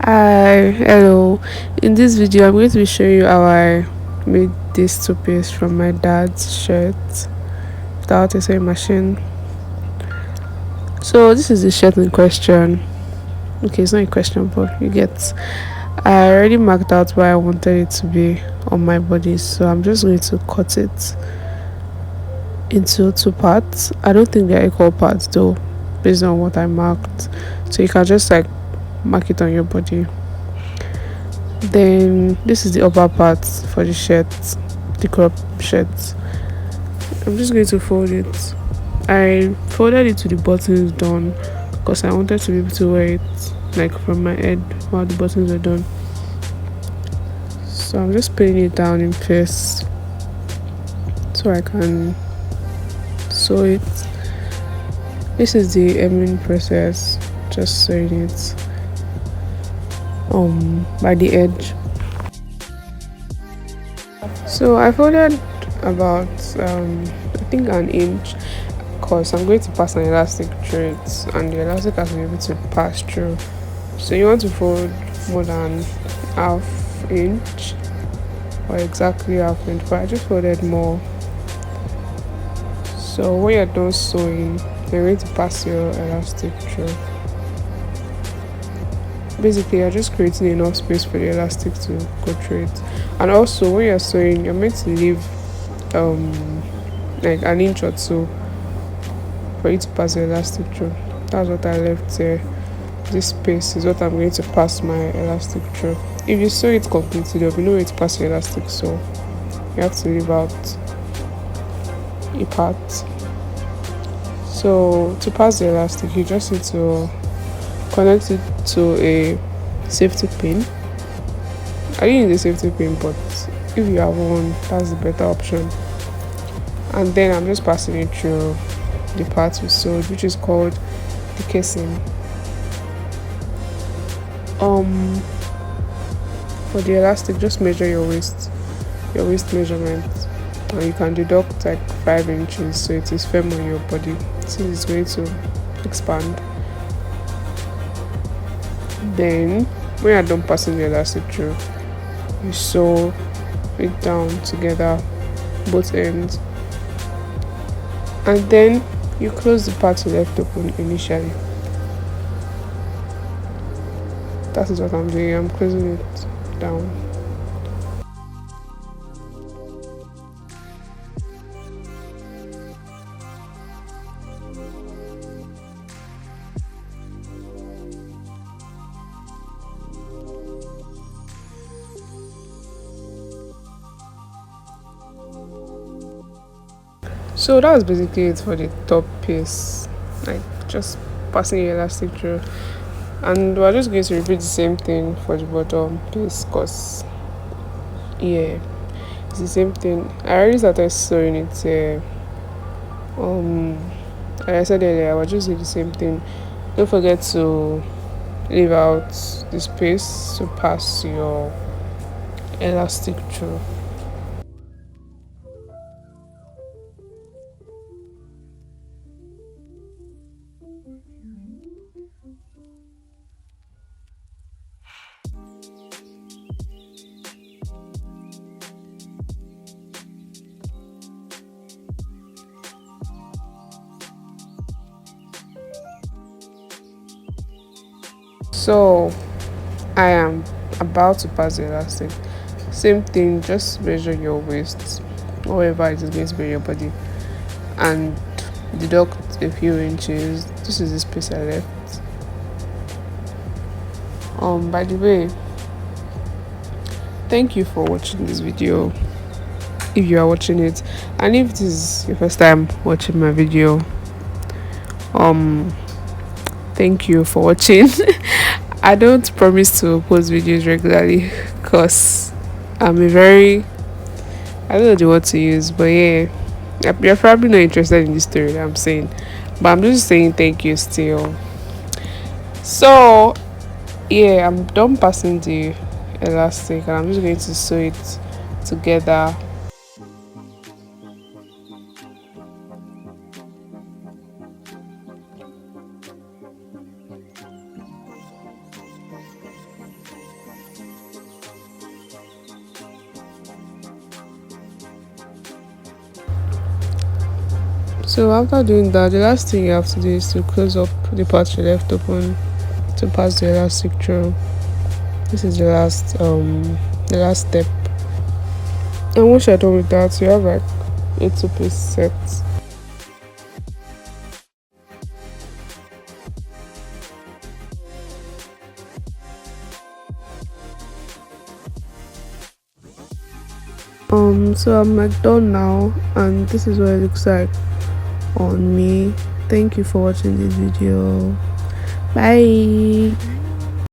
Hi, hello. In this video, I'm going to be showing you how I made this two-piece from my dad's shirt without a sewing machine. So this is the shirt in question. Okay, it's not a question, but you get. I already marked out where I wanted it to be on my body, so I'm just going to cut it into two parts. I don't think they're equal parts though, based on what I marked. So you can just like mark it on your body. Then this is the upper part for the shirt, the crop shirt. I'm just going to fold it. I folded it to the buttons done because I wanted to be able to wear it like from my head while the buttons are done. So I'm just putting it down in first so I can sew it. This is the hemming process, just sewing it by the edge. So I folded about I think an inch because I'm going to pass an elastic through it and the elastic has to be able to pass through. So you want to fold more than half inch or exactly half inch, but I just folded more. So when you're done sewing, you're going to pass your elastic through. Basically, you're just creating enough space for the elastic to go through it. And also when you're sewing, you're meant to leave like an inch or two for you to pass the elastic through. That's what I left here. This space is what I'm going to pass my elastic through. If you sew it completely, there'll be no way to pass your elastic, so you have to leave out a part. So to pass the elastic, you just need to connect it to a safety pin. I didn't need a safety pin, but if you have one, that's the better option. And then I'm just passing it through the part we sewed, which is called the casing. For the elastic, just measure your waist measurement, and you can deduct like 5 inches so it is firm on your body since it's going to expand. Then when you're done passing the elastic through, you sew it down together, both ends, and then you close the part you left open initially. That is what I'm doing. I'm closing it down. So that was basically it for the top piece, like just passing the elastic through, and we're just going to repeat the same thing for the bottom piece because yeah, it's the same thing. I already started sewing it like I said earlier, I was just doing the same thing. Don't forget to leave out the space to pass your elastic through. So I am about to pass the elastic. Same thing, just measure your waist, wherever it is going to be your body, and deduct a few inches. This is the space I left. By the way, thank you for watching this video if you are watching it, and if this is your first time watching my video, um thank you for watching. I don't promise to post videos regularly because I'm a very, I don't know the word to use, but yeah, you're probably not interested in this story that I'm saying, but I'm just saying thank you still. So yeah, I'm done passing the elastic and I'm just going to sew it together. So after doing that, the last thing you have to do is to close up the part you left open to pass the elastic through. This is the last step. And once you're done with that, you have like a two-piece set. So I'm like done now, and this is what it looks like on me. Thank you for watching this video. Bye.